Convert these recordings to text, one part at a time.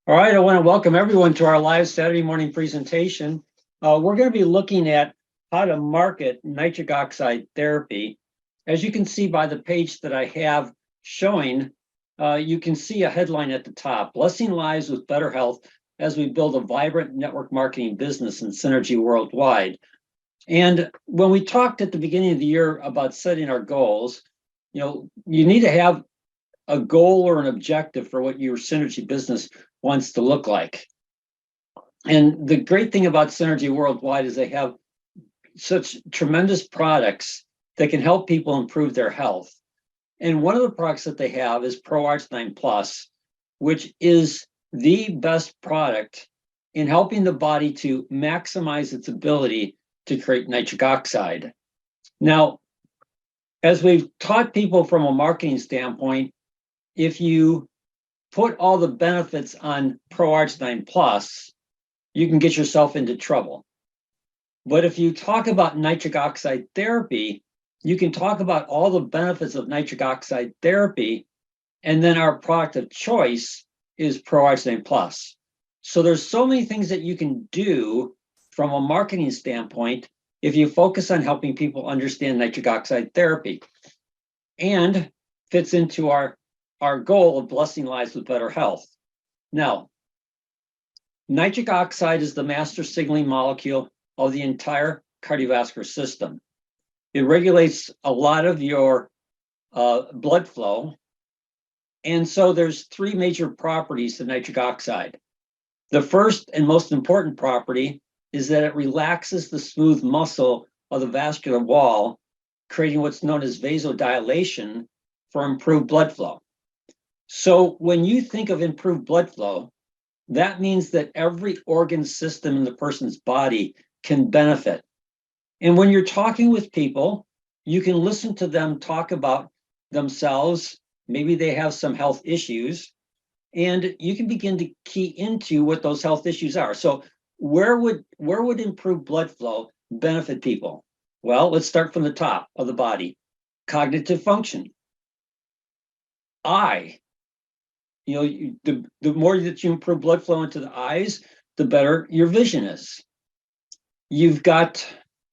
All right, I want to welcome everyone to our live Saturday morning presentation. We're going to be looking at how to market nitric oxide therapy. As you can see by the page that I have showing, you can see a headline at the top, Blessing Lives with Better Health as we build a vibrant network marketing business and synergy worldwide. And when we talked at the beginning of the year about setting our goals, you need to have a goal or an objective for what your synergy business wants to look like. And the great thing about Synergy Worldwide is they have such tremendous products that can help people improve their health. And one of the products that they have is L-arginine Plus, which is the best product in helping the body to maximize its ability to create nitric oxide. Now, as we've taught people from a marketing standpoint, if you put all the benefits on L-arginine Plus, you can get yourself into trouble. But if you talk about nitric oxide therapy, you can talk about all the benefits of nitric oxide therapy, and then our product of choice is L-arginine Plus. So there's so many things that you can do from a marketing standpoint if you focus on helping people understand nitric oxide therapy, and fits into our goal of blessing lives with better health. Now, nitric oxide is the master signaling molecule of the entire cardiovascular system. It regulates a lot of your blood flow. And so there's three major properties to nitric oxide. The first and most important property is that it relaxes the smooth muscle of the vascular wall, creating what's known as vasodilation for improved blood flow. So when you think of improved blood flow, that means that every organ system in the person's body can benefit. And when you're talking with people, you can listen to them talk about themselves. Maybe they have some health issues, and you can begin to key into what those health issues are. So where would improved blood flow benefit people? Well, let's start from the top of the body. Cognitive function. Eye. The more that you improve blood flow into the eyes, the better your vision is. You've got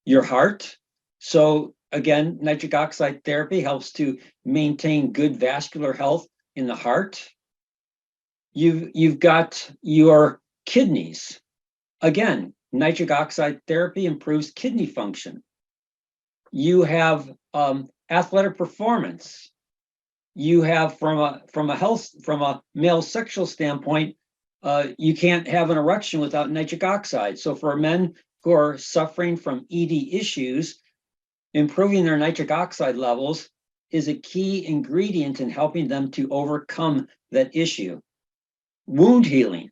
your heart. So again, nitric oxide therapy helps to maintain good vascular health in the heart. You've got your kidneys. Again, nitric oxide therapy improves kidney function. You have athletic performance. You have from a male sexual standpoint, you can't have an erection without nitric oxide. So for men who are suffering from ED issues, improving their nitric oxide levels is a key ingredient in helping them to overcome that issue. Wound healing.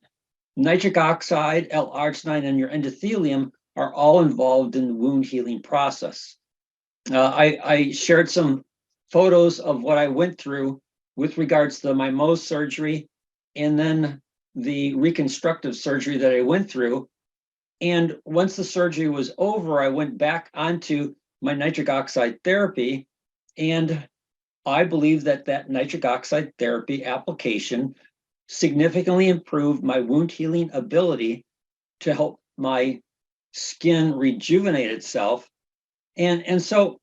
Nitric oxide, L-arginine, and your endothelium are all involved in the wound healing process. I shared some photos of what I went through with regards to my Mohs surgery and then the reconstructive surgery that I went through. And once the surgery was over, I went back onto my nitric oxide therapy. And I believe that nitric oxide therapy application significantly improved my wound healing ability to help my skin rejuvenate itself. And so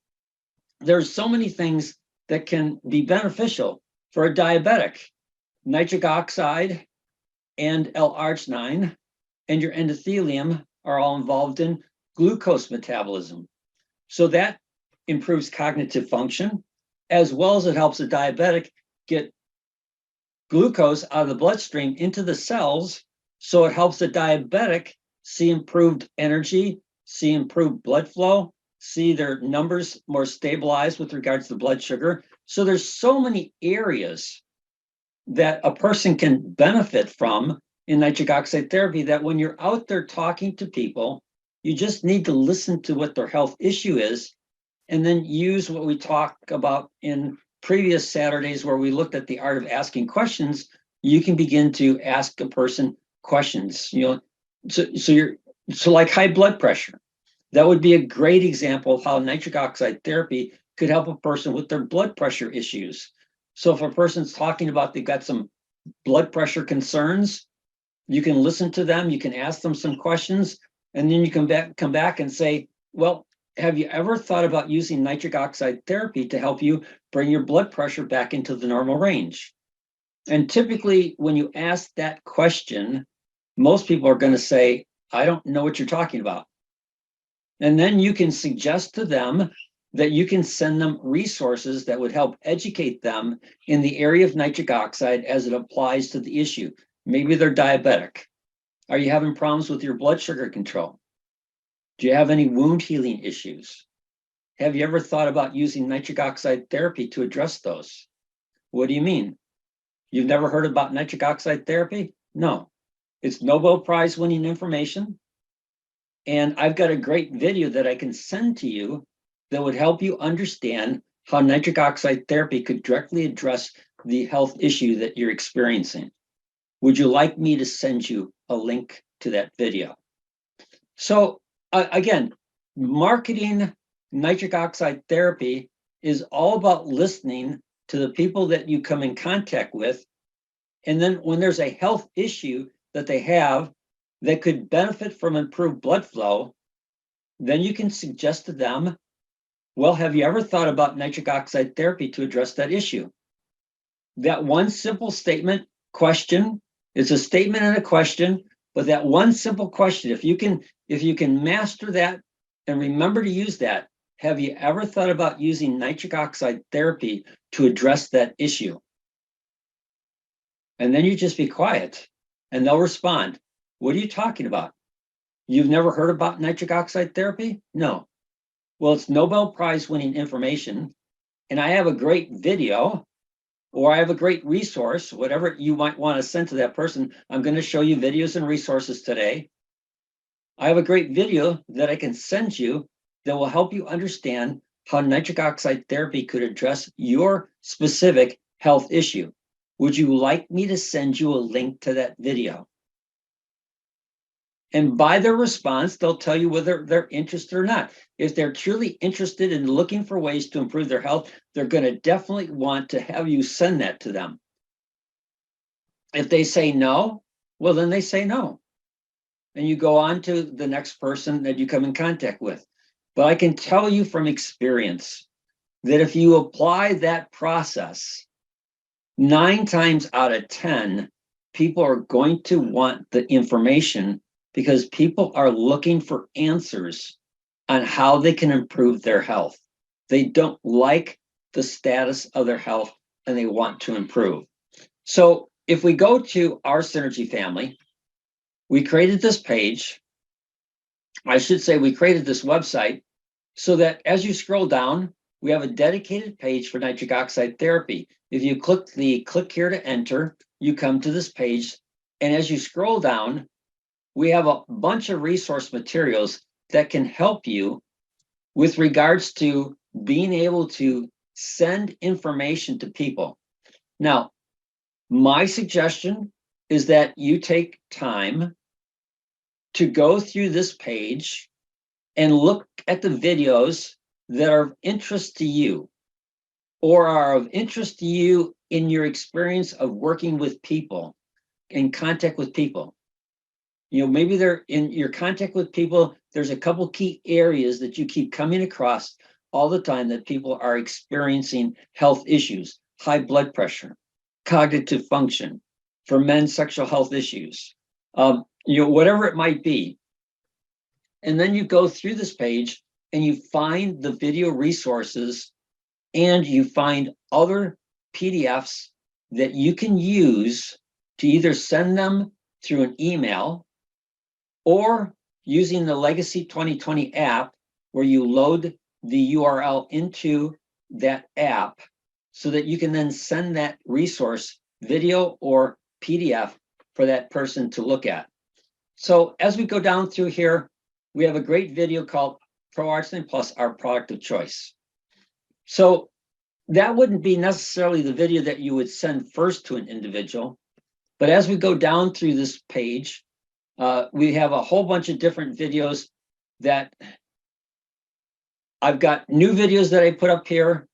there's so many things that can be beneficial for a diabetic. Nitric oxide and L-arginine and your endothelium are all involved in glucose metabolism. So that improves cognitive function, as well as it helps a diabetic get glucose out of the bloodstream into the cells. So it helps the diabetic see improved energy, see improved blood flow, see their numbers more stabilized with regards to blood sugar. So there's so many areas that a person can benefit from in nitric oxide therapy that when you're out there talking to people, you just need to listen to what their health issue is, and then use what we talked about in previous Saturdays where we looked at the art of asking questions. You can begin to ask a person questions, so like high blood pressure. That would be a great example of how nitric oxide therapy could help a person with their blood pressure issues. So if a person's talking about they've got some blood pressure concerns, You can listen to them, you can ask them some questions, and then you can come back and say, well, have you ever thought about using nitric oxide therapy to help you bring your blood pressure back into the normal range? And typically, when you ask that question, most people are going to say, I don't know what you're talking about. And then you can suggest to them that you can send them resources that would help educate them in the area of nitric oxide as it applies to the issue. Maybe they're diabetic. Are you having problems with your blood sugar control? Do you have any wound healing issues? Have you ever thought about using nitric oxide therapy to address those? What do you mean? You've never heard about nitric oxide therapy? No. It's Nobel Prize winning information. And I've got a great video that I can send to you that would help you understand how nitric oxide therapy could directly address the health issue that you're experiencing. Would you like me to send you a link to that video? So again, marketing nitric oxide therapy is all about listening to the people that you come in contact with. And then when there's a health issue that they have that could benefit from improved blood flow, then you can suggest to them, well, have you ever thought about nitric oxide therapy to address that issue? That one simple statement question, it's a statement and a question, but that one simple question, if you can master that and remember to use that, have you ever thought about using nitric oxide therapy to address that issue? And then you just be quiet and they'll respond. What are you talking about? You've never heard about nitric oxide therapy? No. Well, it's Nobel Prize winning information. And I have a great video, or I have a great resource, whatever you might want to send to that person. I'm going to show you videos and resources today. I have a great video that I can send you that will help you understand how nitric oxide therapy could address your specific health issue. Would you like me to send you a link to that video? And by their response, they'll tell you whether they're interested or not. If they're truly interested in looking for ways to improve their health, they're going to definitely want to have you send that to them. If they say no, well, then they say no. And you go on to the next person that you come in contact with. But I can tell you from experience that if you apply that process, 9 times out of 10, people are going to want the information because people are looking for answers on how they can improve their health. They don't like the status of their health and they want to improve. So if we go to our Synergy family, we created this page. I should say we created this website so that as you scroll down, we have a dedicated page for nitric oxide therapy. If you click here to enter, you come to this page. And as you scroll down, we have a bunch of resource materials that can help you with regards to being able to send information to people. Now, my suggestion is that you take time to go through this page and look at the videos that are of interest to you or are of interest to you in your experience of working with people, in contact with people. You know, maybe they're in your contact with people, there's a couple key areas that you keep coming across all the time that people are experiencing health issues, high blood pressure, cognitive function, for men, sexual health issues, whatever it might be. And then you go through this page and you find the video resources and you find other PDFs that you can use to either send them through an email or using the Legacy 2020 app where you load the URL into that app so that you can then send that resource, video or PDF, for that person to look at. So as we go down through here, we have a great video called L-arginine Plus, our product of choice. So that wouldn't be necessarily the video that you would send first to an individual, but as we go down through this page, we have a whole bunch of different videos that I've got new videos that I put up here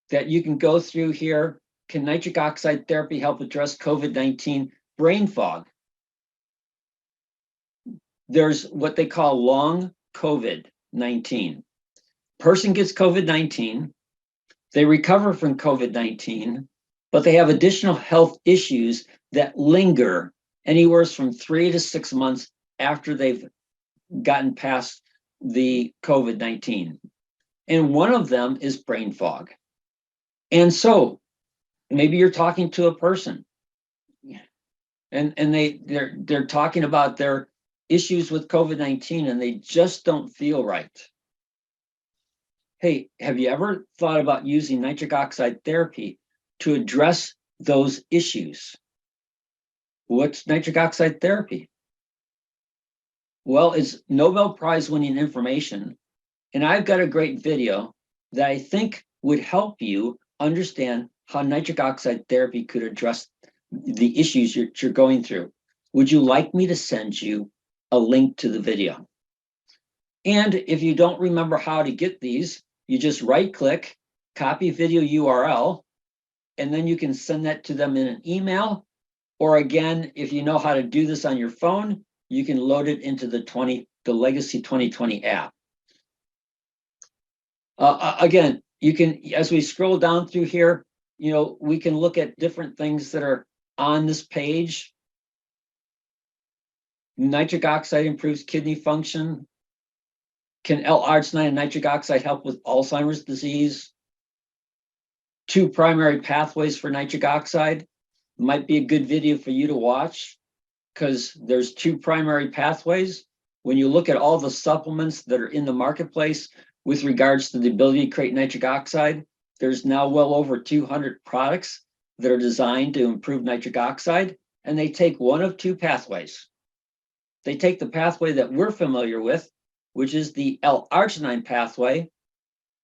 that you can go through here. Can nitric oxide therapy help address COVID-19 brain fog? there's what they call long COVID-19. Person gets COVID-19, they recover from COVID-19, but they have additional health issues that linger anywhere from 3 to 6 months after they've gotten past the COVID-19. And one of them is brain fog. And so maybe you're talking to a person and they're talking about their issues with COVID-19 and they just don't feel right. Hey, have you ever thought about using nitric oxide therapy to address those issues? What's nitric oxide therapy? Well, it's Nobel Prize winning information. And I've got a great video that I think would help you understand how nitric oxide therapy could address the issues you're going through. Would you like me to send you a link to the video? And if you don't remember how to get these, you just right-click, copy video URL, and then you can send that to them in an email. Or again, if you know how to do this on your phone, you can load it into the Legacy 2020 app. Again, you can, as we scroll down through here, we can look at different things that are on this page. Nitric oxide improves kidney function. Can L-arginine and nitric oxide help with Alzheimer's disease? 2 primary pathways for nitric oxide. Might be a good video for you to watch because there's 2 primary pathways. When you look at all the supplements that are in the marketplace with regards to the ability to create nitric oxide, there's now well over 200 products that are designed to improve nitric oxide, and they take one of 2 pathways. They take the pathway that we're familiar with, which is the L-arginine pathway,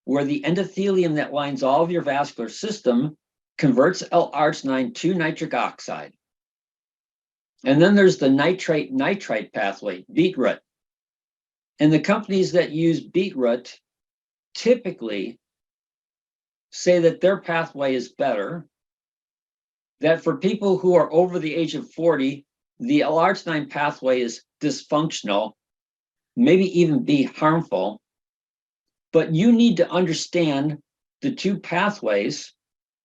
where the endothelium that lines all of your vascular system converts L-arginine to nitric oxide. And then there's the nitrite pathway, beetroot. And the companies that use beetroot typically say that their pathway is better, that for people who are over the age of 40, the L-arginine pathway is dysfunctional, maybe even be harmful. But you need to understand the 2 pathways,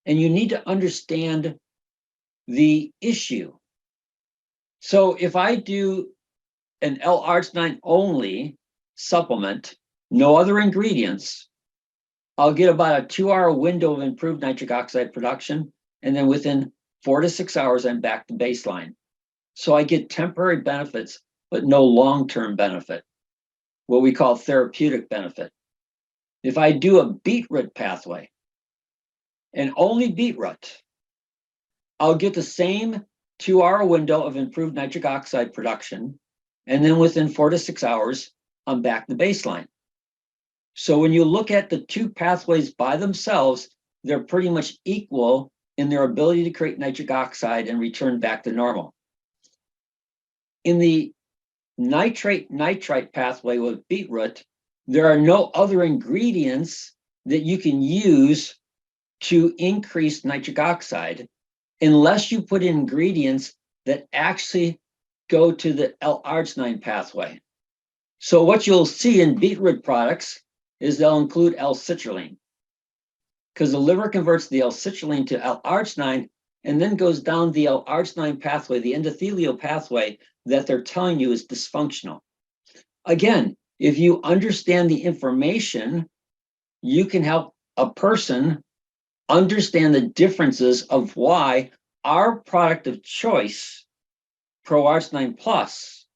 and you need to understand the issue. So if I do an L-arginine only supplement, no other ingredients, I'll get about a 2-hour window of improved nitric oxide production, and then within 4 to 6 hours, I'm back to baseline. So I get temporary benefits, but no long-term benefit, what we call therapeutic benefit. If I do a beetroot pathway, and only beetroot, I'll get the same 2-hour window of improved nitric oxide production, and then within 4 to 6 hours, I'm back to baseline. So when you look at the 2 pathways by themselves, they're pretty much equal in their ability to create nitric oxide and return back to normal. In the nitrite pathway with beetroot, there are no other ingredients that you can use to increase nitric oxide unless you put in ingredients that actually go to the L-arginine pathway. So what you'll see in beetroot products is they'll include L-citrulline, because the liver converts the L-citrulline to L-arginine and then goes down the L-arginine pathway, the endothelial pathway that they're telling you is dysfunctional. Again, if you understand the information, you can help a person understand the differences of why our product of choice, Pro-arginine Plus,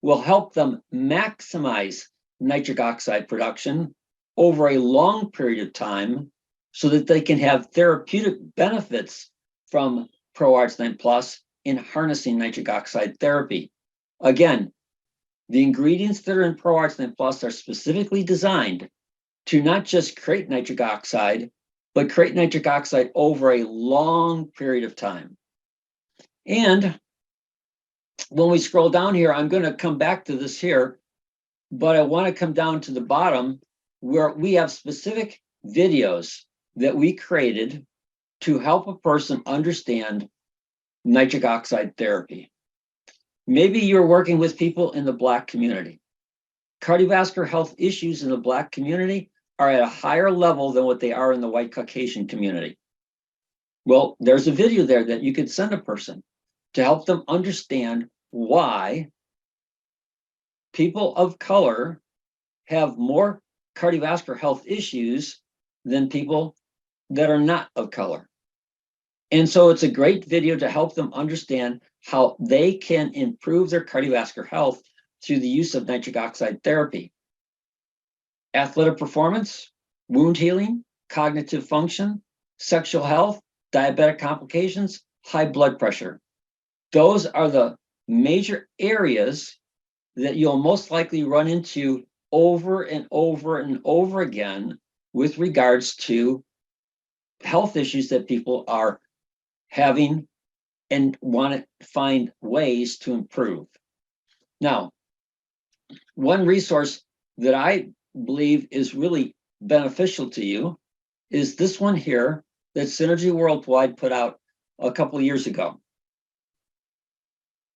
will help them maximize nitric oxide production over a long period of time so that they can have therapeutic benefits from Pro-arginine Plus in harnessing nitric oxide therapy. Again, the ingredients that are in Pro-arginine Plus are specifically designed to not just create nitric oxide, but create nitric oxide over a long period of time. And when we scroll down here, I'm going to come back to this here, but I want to come down to the bottom where we have specific videos that we created to help a person understand nitric oxide therapy. Maybe you're working with people in the Black community. Cardiovascular health issues in the Black community are at a higher level than what they are in the white Caucasian community. Well, there's a video there that you could send a person to help them understand why people of color have more cardiovascular health issues than people that are not of color. And so it's a great video to help them understand how they can improve their cardiovascular health through the use of nitric oxide therapy. Athletic performance, wound healing, cognitive function, sexual health, diabetic complications, high blood pressure. Those are the major areas that you'll most likely run into over and over and over again with regards to health issues that people are having and want to find ways to improve. Now, one resource that I believe is really beneficial to you is this one here that Synergy Worldwide put out a couple of years ago.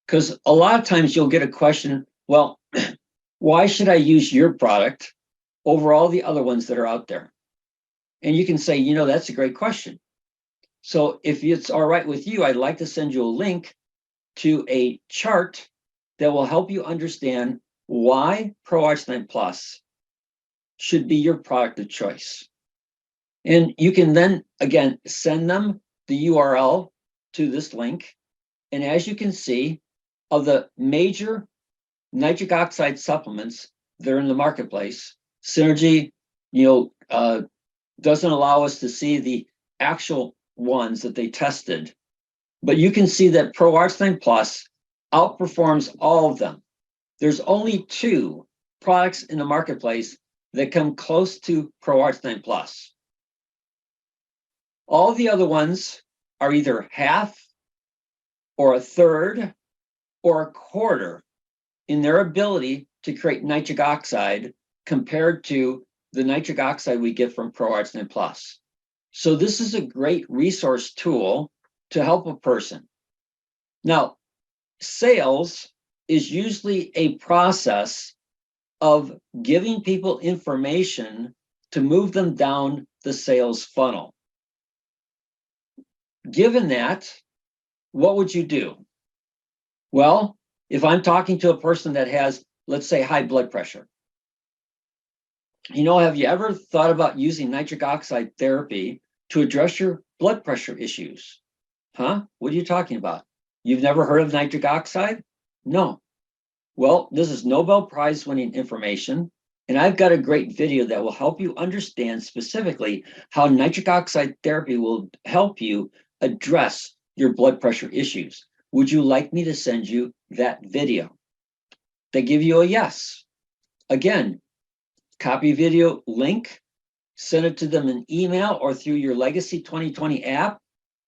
Because a lot of times you'll get a question, well, why should I use your product over all the other ones that are out there? And you can say, you know, that's a great question. So if it's all right with you, I'd like to send you a link to a chart that will help you understand why Pro-Arginine Plus should be your product of choice. And you can then, again, send them the URL to this link. And as you can see, of the major nitric oxide supplements that are in the marketplace, Synergy, doesn't allow us to see the actual ones that they tested, but you can see that Pro-Arginine Plus outperforms all of them. There's only 2 products in the marketplace that come close to Pro-Arginine Plus. All the other ones are either half or a third or a quarter in their ability to create nitric oxide compared to the nitric oxide we get from Pro-Arginine Plus. So this is a great resource tool to help a person. Now, sales is usually a process of giving people information to move them down the sales funnel. Given that, what would you do? Well, if I'm talking to a person that has, let's say, high blood pressure, have you ever thought about using nitric oxide therapy to address your blood pressure issues? Huh? What are you talking about? You've never heard of nitric oxide? No. Well, this is Nobel Prize winning information, and I've got a great video that will help you understand specifically how nitric oxide therapy will help you address your blood pressure issues. Would you like me to send you that video? They give you a yes. Again, copy video link, send it to them in email or through your Legacy 2020 app.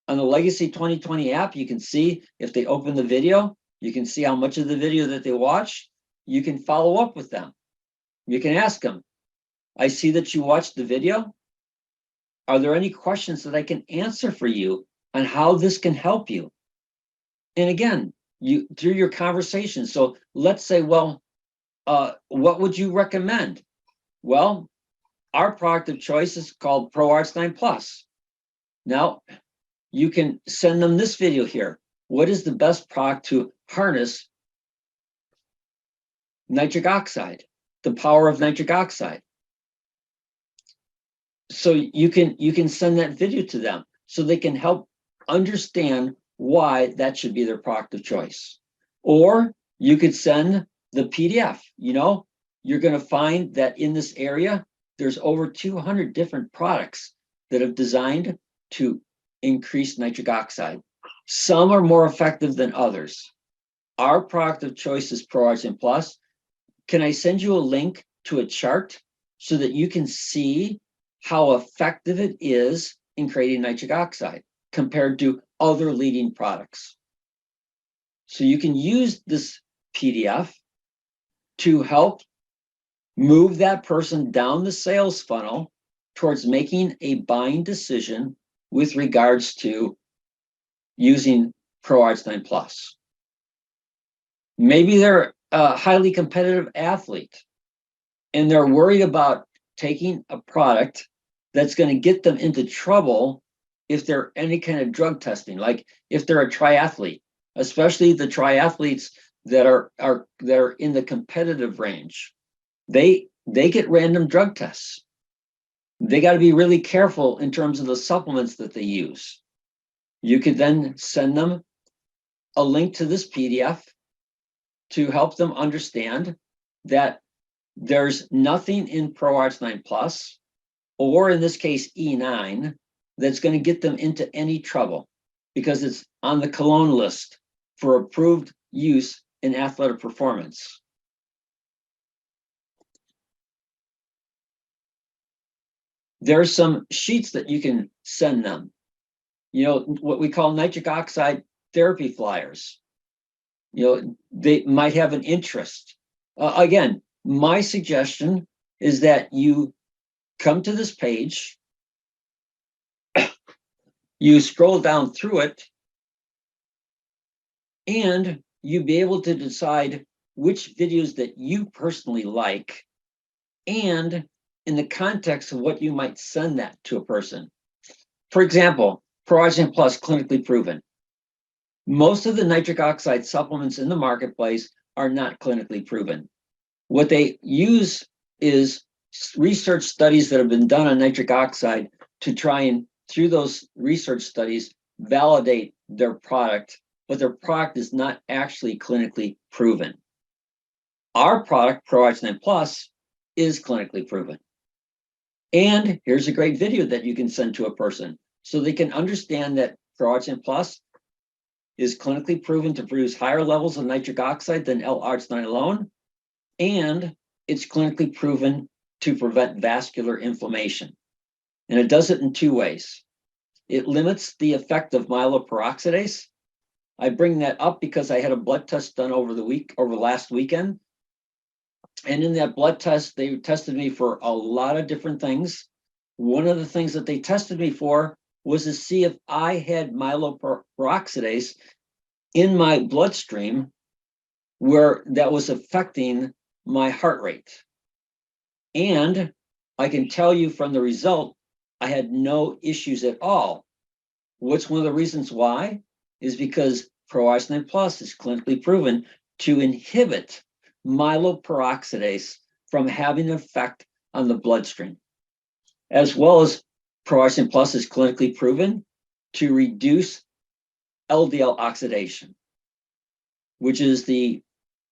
On the Legacy 2020 app, you can see if they open the video, you can see how much of the video that they watch. You can follow up with them. You can ask them, I see that you watched the video. Are there any questions that I can answer for you on how this can help you? And again, through your conversation. So let's say, well, what would you recommend? Well, our product of choice is called Pro-Arginine Plus. Now, you can send them this video here. What is the best product to harness nitric oxide, the power of nitric oxide? So you can send that video to them so they can help understand why that should be their product of choice. Or you could send the PDF. You're going to find that in this area, there's over 200 different products that have designed to increase nitric oxide. Some are more effective than others. Our product of choice is Pro-Arginine Plus. Can I send you a link to a chart so that you can see how effective it is in creating nitric oxide compared to other leading products? So you can use this PDF to help move that person down the sales funnel towards making a buying decision with regards to using Pro-Arginine Plus. Maybe they're a highly competitive athlete and they're worried about taking a product that's going to get them into trouble if they're any kind of drug testing, like if they're a triathlete, especially the triathletes that are in the competitive range. They get random drug tests. They got to be really careful in terms of the supplements that they use. You could then send them a link to this PDF to help them understand that there's nothing in ProArginine Plus, or in this case, E9, that's going to get them into any trouble because it's on the cologne list for approved use in athletic performance. There's some sheets that you can send them, what we call nitric oxide therapy flyers. They might have an interest. Again, my suggestion is that you come to this page, you scroll down through it, and you be able to decide which videos that you personally like, and in the context of what you might send that to a person. For example, ProArginine Plus clinically proven. Most of the nitric oxide supplements in the marketplace are not clinically proven. What they use is research studies that have been done on nitric oxide to try and, through those research studies, validate their product, but their product is not actually clinically proven. Our product, ProArginine Plus, is clinically proven. And here's a great video that you can send to a person so they can understand that ProArginine Plus is clinically proven to produce higher levels of nitric oxide than L-arginine alone, and it's clinically proven to prevent vascular inflammation. And it does it in two ways. It limits the effect of myeloperoxidase. I bring that up because I had a blood test done over last weekend. And in that blood test, they tested me for a lot of different things. One of the things that they tested me for was to see if I had myeloperoxidase in my bloodstream where that was affecting my heart rate. And I can tell you from the result, I had no issues at all. What's one of the reasons why? Is because ProArginine Plus is clinically proven to inhibit myeloperoxidase from having an effect on the bloodstream, as well as ProArginine Plus is clinically proven to reduce LDL oxidation, which is the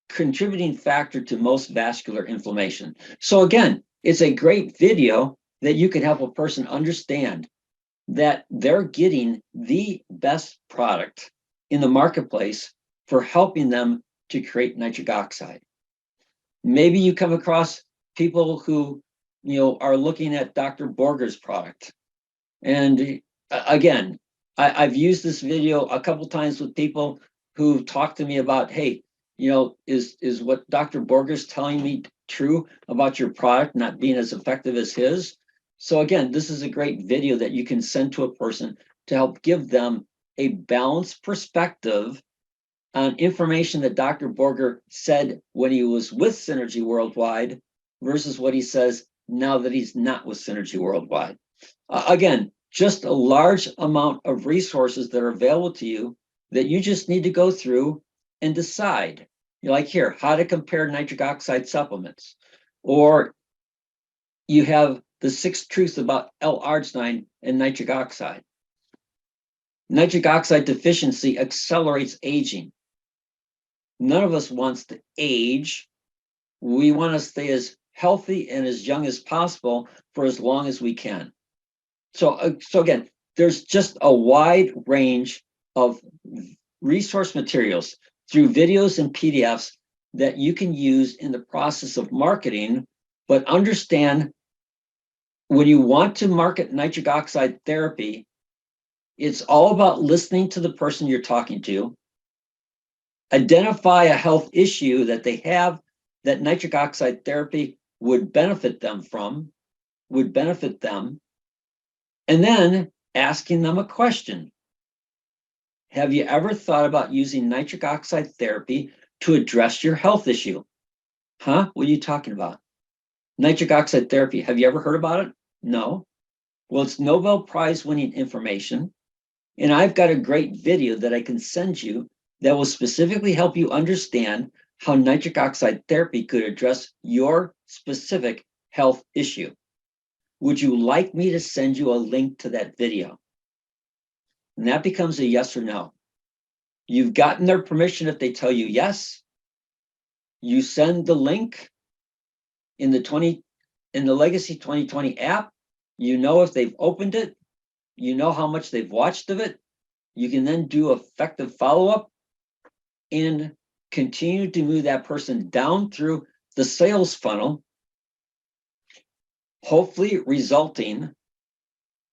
contributing factor to most vascular inflammation. So again, it's a great video that you can help a person understand that they're getting the best product in the marketplace for helping them to create nitric oxide. Maybe you come across people who are looking at Dr. Borger's product. And again, I've used this video a couple times with people who talk to me about, hey, is what Dr. Borger's telling me true about your product not being as effective as his? So again, this is a great video that you can send to a person to help give them a balanced perspective on information that Dr. Borger said when he was with Synergy Worldwide versus what he says now that he's not with Synergy Worldwide. Again, just a large amount of resources that are available to you that you just need to go through and decide. Like here, how to compare nitric oxide supplements. Or you have the 6 truths about L-arginine and nitric oxide. Nitric oxide deficiency accelerates aging. None of us wants to age. We want to stay as healthy and as young as possible for as long as we can. So again, there's just a wide range of resource materials through videos and PDFs that you can use in the process of marketing, but understand when you want to market nitric oxide therapy, it's all about listening to the person you're talking to, identify a health issue that they have that nitric oxide therapy would benefit them, and then asking them a question. Have you ever thought about using nitric oxide therapy to address your health issue. Huh? What are you talking about? Nitric oxide therapy. Have you ever heard about it? No. Well, it's Nobel Prize winning information. And I've got a great video that I can send you that will specifically help you understand how nitric oxide therapy could address your specific health issue. Would you like me to send you a link to that video? And that becomes a yes or no. You've gotten their permission if they tell you yes. You send the link in the Legacy 2020 app. You know if they've opened it. You know how much they've watched of it. You can then do effective follow-up and continue to move that person down through the sales funnel, hopefully resulting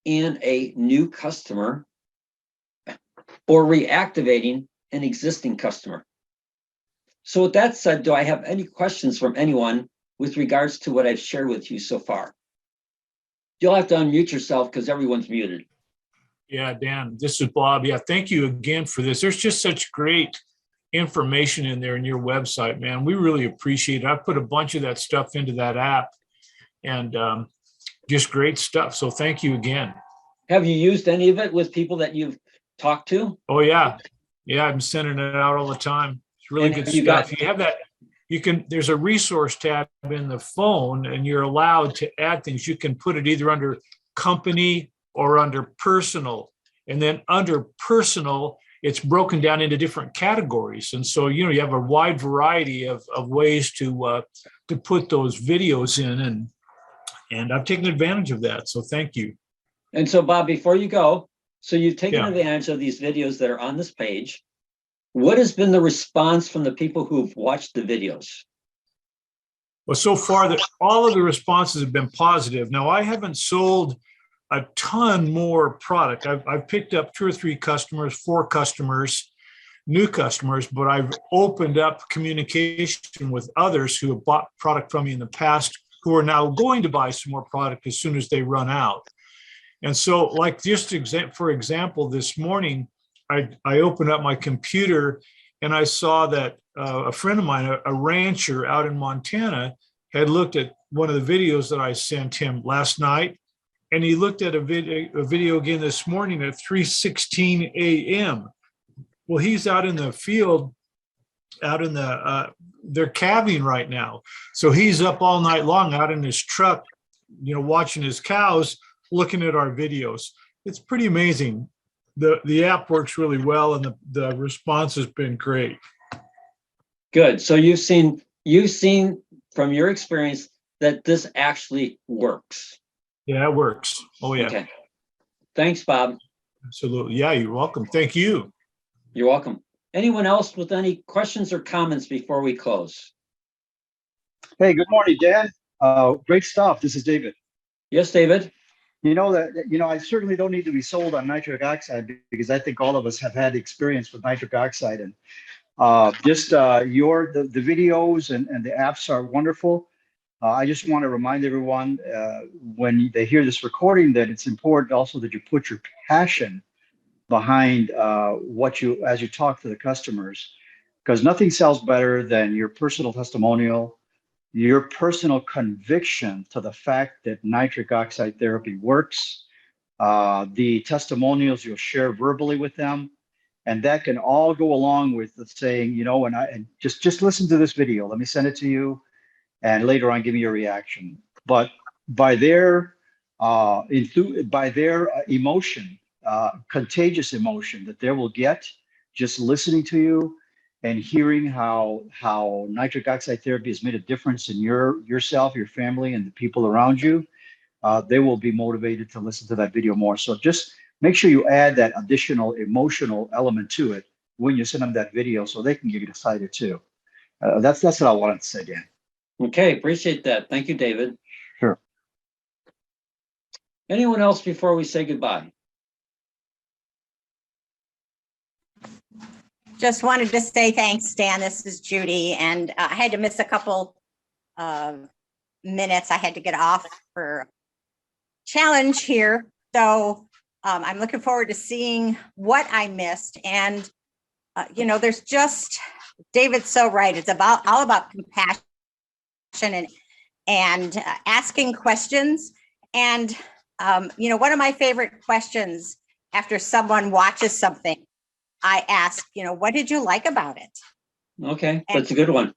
in a new customer or reactivating an existing customer. So with that said, do I have any questions from anyone with regards to what I've shared with you so far? You'll have to unmute yourself because everyone's muted. Yeah, Dan, this is Bob. Yeah, thank you again for this. There's just such great information in there in your website, man. We really appreciate it. I put a bunch of that stuff into that app and just great stuff. So thank you again. Have you used any of it with people that you've talked to? Oh, yeah. Yeah, I'm sending it out all the time. It's really good stuff. You have that. There's a resource tab in the phone and you're allowed to add things. You can put it either under company or under personal. And then under personal, it's broken down into different categories. And so, you have a wide variety of ways to put those videos in. And I've taken advantage of that. So thank you. And so, Bob, before you go, so you've taken advantage of these videos that are on this page. What has been the response from the people who've watched the videos? Well, so far, all of the responses have been positive. Now, I haven't sold a ton more product. I've picked up 2 or 3 customers, 4 customers, new customers, but I've opened up communication with others who have bought product from me in the past who are now going to buy some more product as soon as they run out. And so, like just for example, this morning, I opened up my computer and I saw that a friend of mine, a rancher out in Montana, had looked at one of the videos that I sent him last night. And he looked at a video again this morning at 3:16 a.m. Well, he's out in the field, they're calving right now. So he's up all night long out in his truck, watching his cows, looking at our videos. It's pretty amazing. The app works really well and the response has been great. Good. So you've seen from your experience that this actually works. Yeah, it works. Oh, yeah. Okay. Thanks, Bob. Absolutely. Yeah, you're welcome. Thank you. You're welcome. Anyone else with any questions or comments before we close? Hey, good morning, Dan. Great stuff. This is David. Yes, David. I certainly don't need to be sold on nitric oxide because I think all of us have had experience with nitric oxide, and the videos and the apps are wonderful. I just want to remind everyone when they hear this recording that it's important also that you put your passion behind as you talk to the customers, because nothing sells better than your personal testimonial, your personal conviction to the fact that nitric oxide therapy works, the testimonials you'll share verbally with them, and that can all go along with the saying, and just listen to this video. Let me send it to you. And later on, give me your reaction. But by their emotion, contagious emotion that they will get just listening to you and hearing how nitric oxide therapy has made a difference in yourself, your family, and the people around you, they will be motivated to listen to that video more. So just make sure you add that additional emotional element to it when you send them that video, so they can get excited too. That's what I wanted to say, Dan. Okay, appreciate that. Thank you, David. Sure. Anyone else before we say goodbye? Just wanted to say thanks, Dan. This is Judy, and I had to miss a couple minutes. I had to get off for challenge here. So I'm looking forward to seeing what I missed. And, there's just David's so right. It's all about compassion and asking questions. And one of my favorite questions after someone watches something, I ask, what did you like about it? Okay, And that's a good one.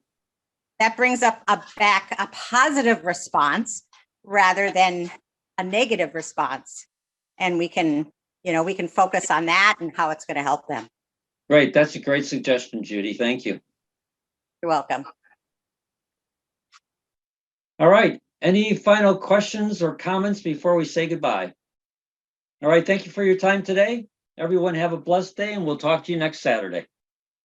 that brings up back a positive response rather than a negative response. And we can focus on that and how it's going to help them. Right, that's a great suggestion, Judy. Thank you. You're welcome. All right, any final questions or comments before we say goodbye? All right, thank you for your time today. Everyone have a blessed day, and we'll talk to you next Saturday.